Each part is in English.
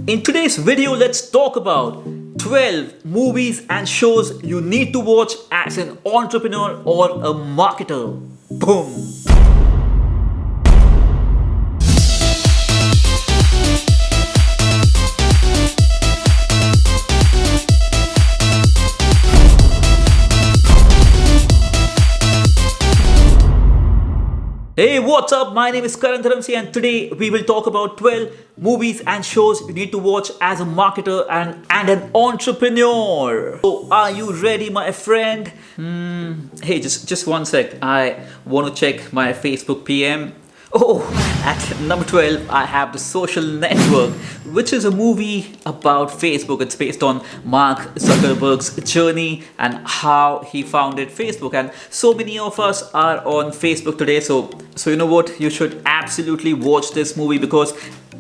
In today's video, let's talk about 12 movies and shows you need to watch as an entrepreneur or a marketer. Boom! Hey, what's up? My name is Karan Dharamsi and today we will talk about 12 movies and shows you need to watch as a marketer and an entrepreneur. So, are you ready, my friend? Hey, just one sec. I want to check my Facebook PM. Oh, at number 12, I have The Social Network, which is a movie about Facebook. It's based on Mark Zuckerberg's journey and how he founded Facebook. And so many of us are on Facebook today. So you know what? You should absolutely watch this movie because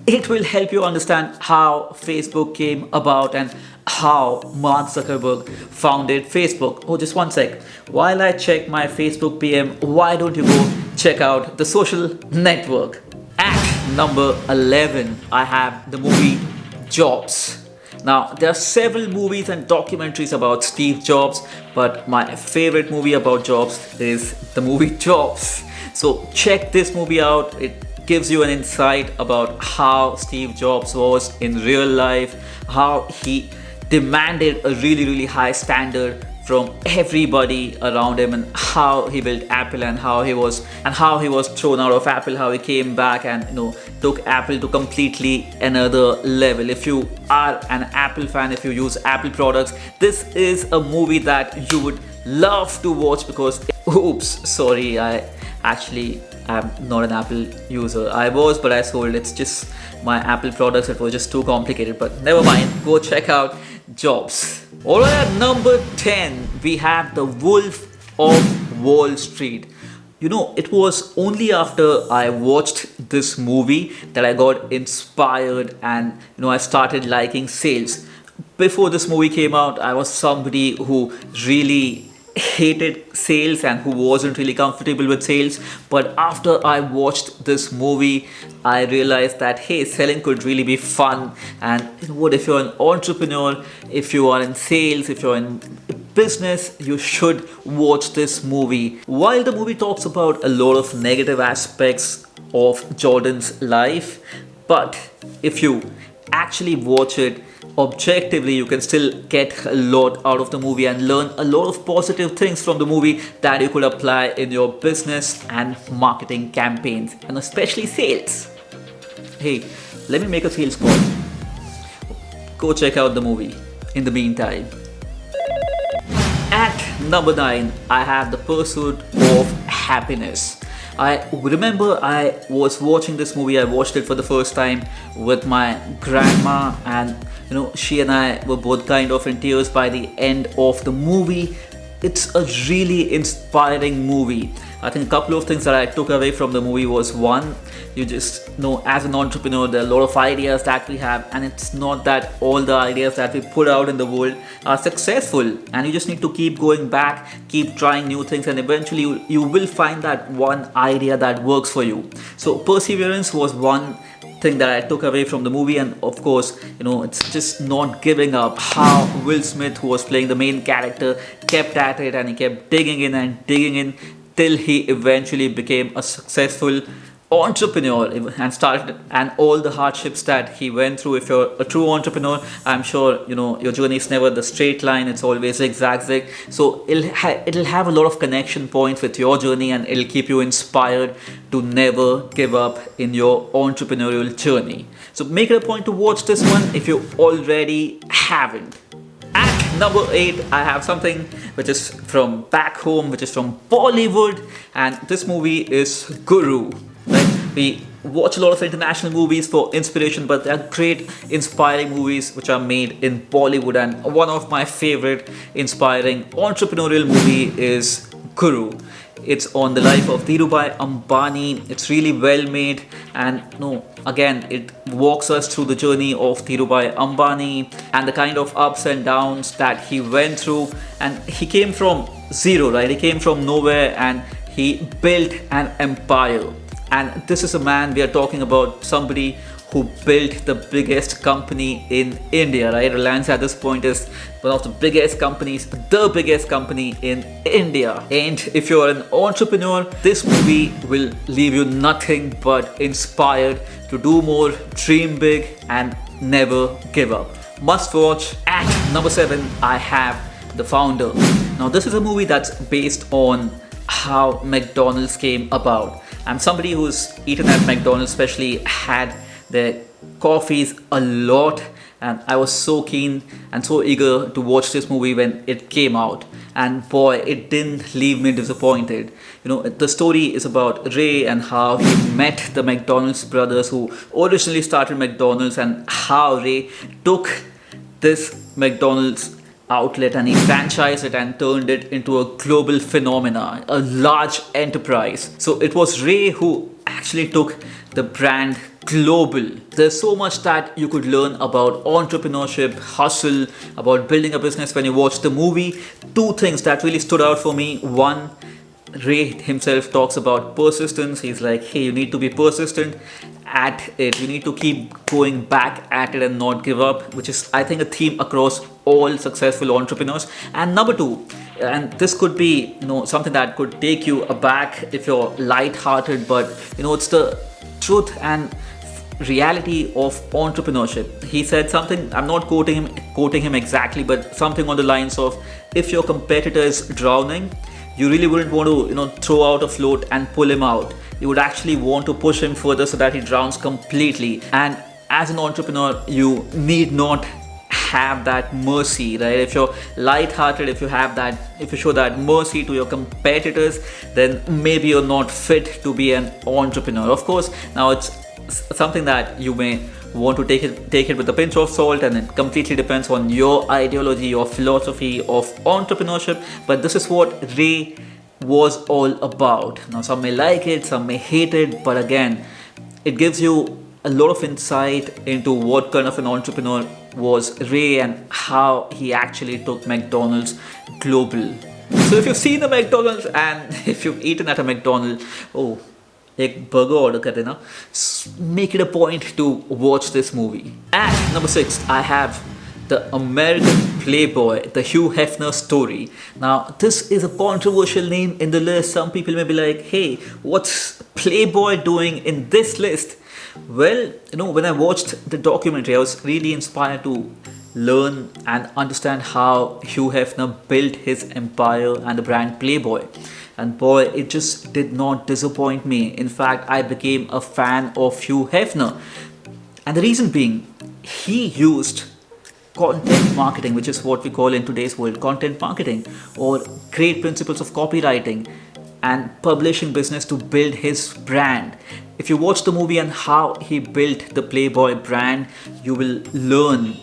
it will help you understand how Facebook came about and how Mark Zuckerberg founded Facebook. Oh, just one sec. While I check my Facebook PM, why don't you go check out The Social Network? At number 11, I have the movie Jobs. Now, there are several movies and documentaries about Steve Jobs, but my favorite movie about Jobs is the movie Jobs. So check this movie out. It gives you an insight about how Steve Jobs was in real life, how he demanded a really high standard from everybody around him, and how he built Apple and how he was thrown out of Apple, how he came back and took Apple to completely another level. If you are an Apple fan, if you use Apple products, this is a movie that you would love to watch because oops, sorry, I'm not an Apple user. I was, but I sold. It's just my Apple products. It was just too complicated. But never mind. Go check out Jobs. Alright, at number 10, we have The Wolf of Wall Street. It was only after I watched this movie that I got inspired and I started liking sales. Before this movie came out, I was somebody who really hated sales and who wasn't really comfortable with sales, but after I watched this movie I realized that hey, selling could really be fun. And if you're an entrepreneur, if you are in sales, if you're in business, you should watch this movie. While the movie talks about a lot of negative aspects of Jordan's life, but if you actually watch it objectively, you can still get a lot out of the movie and learn a lot of positive things from the movie that you could apply in your business and marketing campaigns, and especially sales. Hey, let me make a sales call. Go check out the movie in the meantime. At number 9, I have The Pursuit of Happiness. I remember I was watching this movie. I watched it for the first time with my grandma, and she and I were both kind of in tears by the end of the movie. It's a really inspiring movie. I think a couple of things that I took away from the movie was one, you just know as an entrepreneur there are a lot of ideas that we have, and it's not that all the ideas that we put out in the world are successful, and you just need to keep going back, keep trying new things, and eventually you will find that one idea that works for you. So perseverance was one thing that I took away from the movie, and of course it's just not giving up. How Will Smith, who was playing the main character, kept at it and he kept digging in till he eventually became a successful entrepreneur and all the hardships that he went through. If you're a true entrepreneur, I'm sure your journey is never the straight line, it's always zigzag. So it'll have a lot of connection points with your journey, and it'll keep you inspired to never give up in your entrepreneurial journey. So make it a point to watch this one if you already haven't. At number 8, I have something which is from back home, which is from Bollywood, and this movie is Guru. Right? We watch a lot of international movies for inspiration, but there are great inspiring movies which are made in Bollywood, and one of my favorite inspiring entrepreneurial movie is Guru. It's on the life of Dhirubhai Ambani. It's really well made, and again, it walks us through the journey of Dhirubhai Ambani and the kind of ups and downs that he went through. And he came from zero, right? He came from nowhere and he built an empire. And this is a man, we are talking about somebody who who built the biggest company in India, right? Reliance at this point is one of the biggest companies, the biggest company in India. And if you're an entrepreneur, this movie will leave you nothing but inspired to do more, dream big, and never give up. Must watch. At number 7, I have The Founder. Now, this is a movie that's based on how McDonald's came about. I'm somebody who's eaten at McDonald's, especially had their coffees a lot, and I was so keen and so eager to watch this movie when it came out. And boy, it didn't leave me disappointed. The story is about Ray and how he met the McDonald's brothers who originally started McDonald's, and how Ray took this McDonald's outlet and he franchised it and turned it into a global phenomenon, a large enterprise. So it was Ray who actually took the brand global. There's so much that you could learn about entrepreneurship, hustle, about building a business when you watch the movie. Two things that really stood out for me. One, Ray himself talks about persistence. He's like, hey, you need to be persistent at it. You need to keep going back at it and not give up, which is, I think, a theme across all successful entrepreneurs. And number 2, and this could be, something that could take you aback if you're light-hearted, but it's the truth and reality of entrepreneurship. He said something, I'm not quoting him exactly, but something on the lines of, if your competitor is drowning, you really wouldn't want to throw out a float and pull him out. You would actually want to push him further so that he drowns completely. And as an entrepreneur, you need not have that mercy, right? If you're light-hearted, if you show that mercy to your competitors, then maybe you're not fit to be an entrepreneur. Of course, now it's something that you may want to take it with a pinch of salt, and it completely depends on your ideology, your philosophy of entrepreneurship. But this is what Ray was all about. Now, some may like it, some may hate it, but again, it gives you a lot of insight into what kind of an entrepreneur was Ray and how he actually took McDonald's global. So if you've seen the McDonald's and if you've eaten at a McDonald's, एक burger order कर देना, make it a point to watch this movie. At number 6, I have The American Playboy, the Hugh Hefner story. Now, this is a controversial name in the list. Some people may be like, hey, what's Playboy doing in this list? Well, when I watched the documentary, I was really inspired to learn and understand how Hugh Hefner built his empire and the brand Playboy. And boy, it just did not disappoint me. In fact, I became a fan of Hugh Hefner. And the reason being, he used content marketing, which is what we call in today's world content marketing, or great principles of copywriting and publishing business to build his brand. If you watch the movie and how he built the Playboy brand, you will learn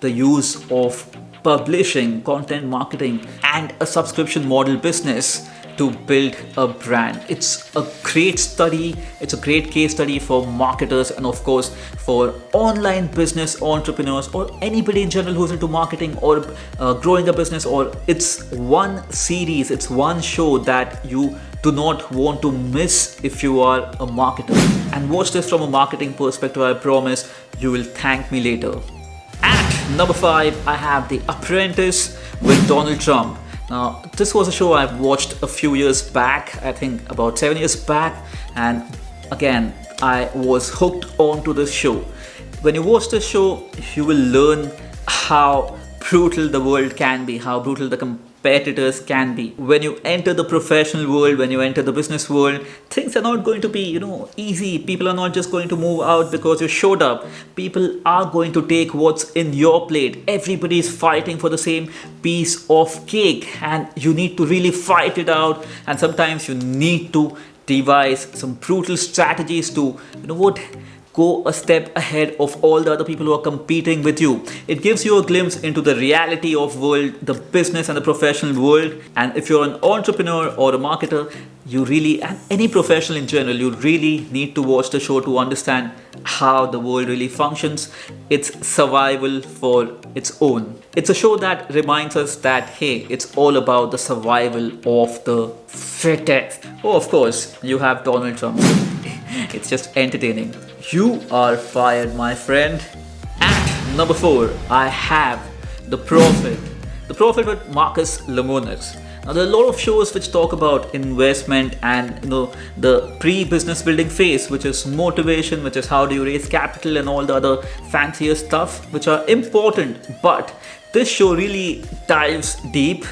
the use of publishing, content marketing, and a subscription model business to build a brand. It's a great study, it's a great case study for marketers, and of course for online business entrepreneurs or anybody in general who's into marketing or growing a business. Or it's one series, it's one show that you do not want to miss if you are a marketer. And watch this from a marketing perspective. I promise you will thank me later. At number 5, I have The Apprentice with Donald Trump. Now, this was a show I've watched a few years back, I think about 7 years back, and again, I was hooked onto this show. When you watch this show, you will learn how brutal the world can be, how brutal the competitors can be. When you enter the professional world, when you enter the business world, things are not going to be, easy. People are not just going to move out because you showed up. People are going to take what's in your plate. Everybody is fighting for the same piece of cake, and you need to really fight it out. And sometimes you need to devise some brutal strategies to, go a step ahead of all the other people who are competing with you. It gives you a glimpse into the reality of world, the business and the professional world. And if you're an entrepreneur or a marketer, you really, and any professional in general, you really need to watch the show to understand how the world really functions. It's survival for its own. It's a show that reminds us that, hey, it's all about the survival of the fittest. Oh, of course, you have Donald Trump. It's just entertaining. You are fired, my friend. At number 4, I have The Prophet. The Prophet with Marcus Lemonis. Now there are a lot of shows which talk about investment and the pre-business building phase, which is motivation, which is how do you raise capital and all the other fancier stuff, which are important. But this show really dives deep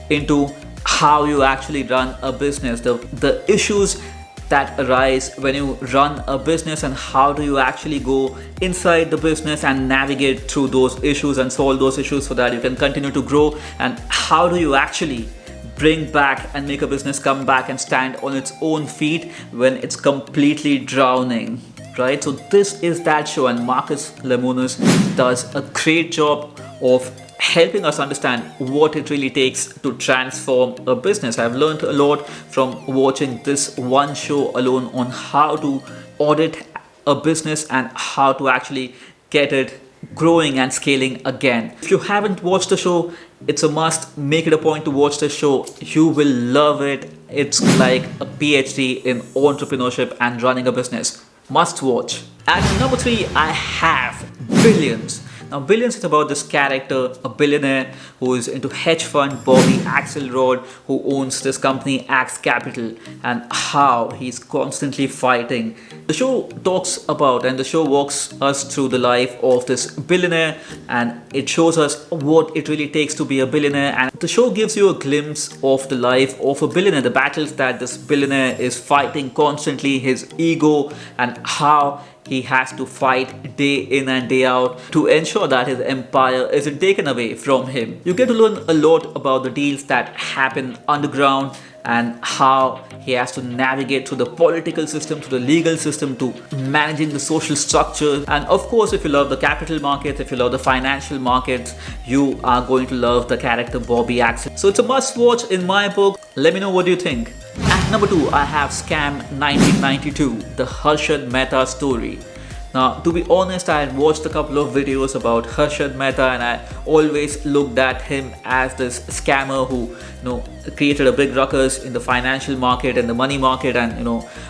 into how you actually run a business, the issues that arise when you run a business, and how do you actually go inside the business and navigate through those issues and solve those issues so that you can continue to grow, and how do you actually bring back and make a business come back and stand on its own feet when it's completely drowning, right? So this is that show, and Marcus Lemonis does a great job of helping us understand what it really takes to transform a business. I've learned a lot from watching this one show alone on how to audit a business and how to actually get it growing and scaling again. If you haven't watched the show, it's a must. Make it a point to watch the show. You will love it. It's like a PhD in entrepreneurship and running a business. Must watch. At number 3, I have Billions. Now, Billions is about this character, a billionaire who is into hedge fund, Bobby Axelrod, who owns this company, Axe Capital, and how he's constantly fighting. The show talks about, and the show walks us through the life of this billionaire, and it shows us what it really takes to be a billionaire. And the show gives you a glimpse of the life of a billionaire, the battles that this billionaire is fighting constantly, his ego, and how he has to fight day in and day out to ensure that his empire isn't taken away from him. You get to learn a lot about the deals that happen underground and how he has to navigate through the political system, to the legal system, to managing the social structure. And of course, if you love the capital markets, if you love the financial markets, you are going to love the character Bobby Axel. So it's a must watch in my book. Let me know what you think. At number 2, I have Scam 1992, the Harshad Mehta story. Now, to be honest, I had watched a couple of videos about Harshad Mehta, and I always looked at him as this scammer who, created a big ruckus in the financial market and the money market, and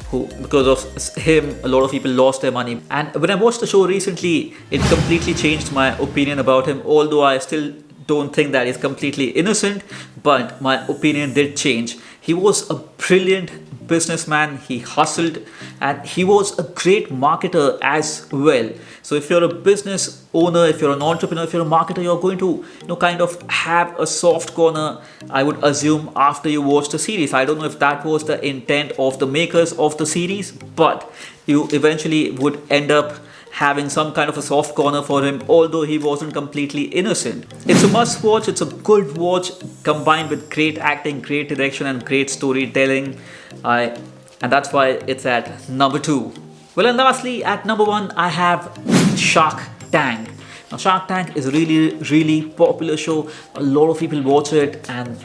who, because of him, a lot of people lost their money. And when I watched the show recently, it completely changed my opinion about him. Although I still don't think that he's completely innocent, but my opinion did change. He was a brilliant businessman. He hustled, and he was a great marketer as well. So if you're a business owner, if you're an entrepreneur, if you're a marketer, you're going to kind of have a soft corner, I would assume, after you watch the series. I don't know if that was the intent of the makers of the series, but you eventually would end up having some kind of a soft corner for him, although he wasn't completely innocent. It's a must watch. It's a good watch combined with great acting, great direction, and great storytelling. And that's why it's at number 2. Well, and lastly, at number 1, I have Shark Tank. Now, Shark Tank is a really popular show. A lot of people watch it, and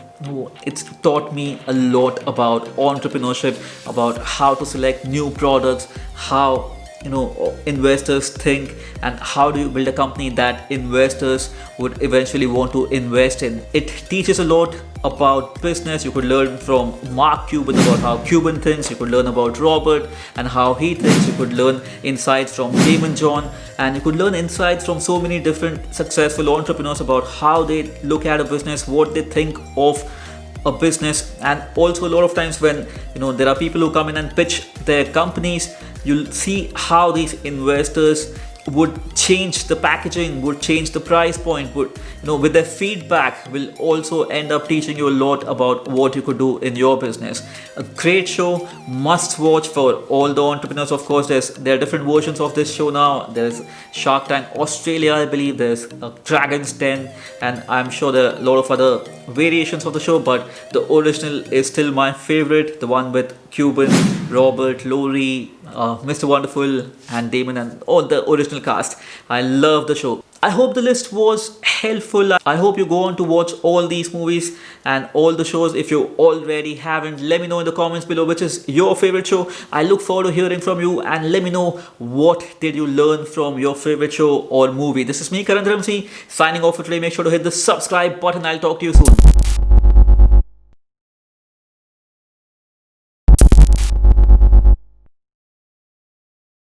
it's taught me a lot about entrepreneurship, about how to select new products, how investors think, and how do you build a company that investors would eventually want to invest in. It teaches a lot about business. You could learn from Mark Cuban about how Cuban thinks. You could learn about Robert and how he thinks. You could learn insights from Daymond John, and you could learn insights from so many different successful entrepreneurs about how they look at a business, what they think of a business. And also, a lot of times when there are people who come in and pitch their companies, you'll see how these investors would change the packaging, would change the price point, would with their feedback will also end up teaching you a lot about what you could do in your business. A great show, must watch for all the entrepreneurs. Of course, there are different versions of this show now. There's Shark Tank Australia, I believe. There's Dragon's Den, and I'm sure there are a lot of other variations of the show, but the original is still my favorite, the one with Cuban, Robert, Laurie, Mr. Wonderful, and Damon, and all the original cast. I love the show. I hope the list was helpful. I hope you go on to watch all these movies and all the shows. If you already haven't, let me know in the comments below which is your favorite show. I look forward to hearing from you, and let me know what did you learn from your favorite show or movie. This is me, Karan Dharamsi, signing off for today. Make sure to hit the subscribe button. I'll talk to you soon.